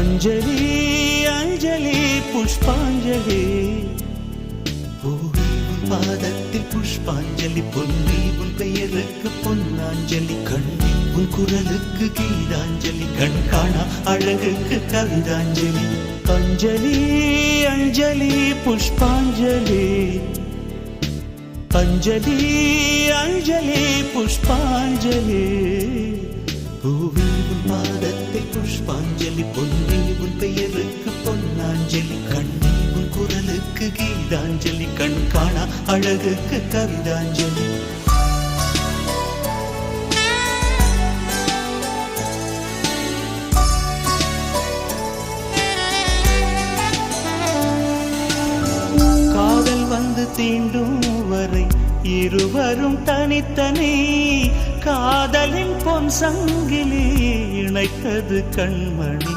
அஞ்சலி அஞ்சலி புஷ்பாஞ்சலி. பூவே உன் பாதத்தில் புஷ்பாஞ்சலி, பொன்னி உன் பெயருக்கு பொன்னாஞ்சலி, கண்ணி உன் குரலுக்கு கீதாஞ்சலி, கண் காணா அழகுக்கு கவிதாஞ்சலி. அஞ்சலி அஞ்சலி புஷ்பாஞ்சலி, அஞ்சலி அஞ்சலி புஷ்பாஞ்சலி. பூவே உன் பாதத்தில் புஷ்பாஞ்சலி, பொன்னி உன் பெயருக்கு பொன்னாஞ்சலி, கண்ணி உன் குரலுக்கு கீதாஞ்சலி, கண் காணா அழகுக்கு கவிதாஞ்சலி. காதல் வந்து தீண்டும் வரை இருவரும் தனித்தனி, காதலின் பொன் சங்கிலி இணைத்தது கண்மணி.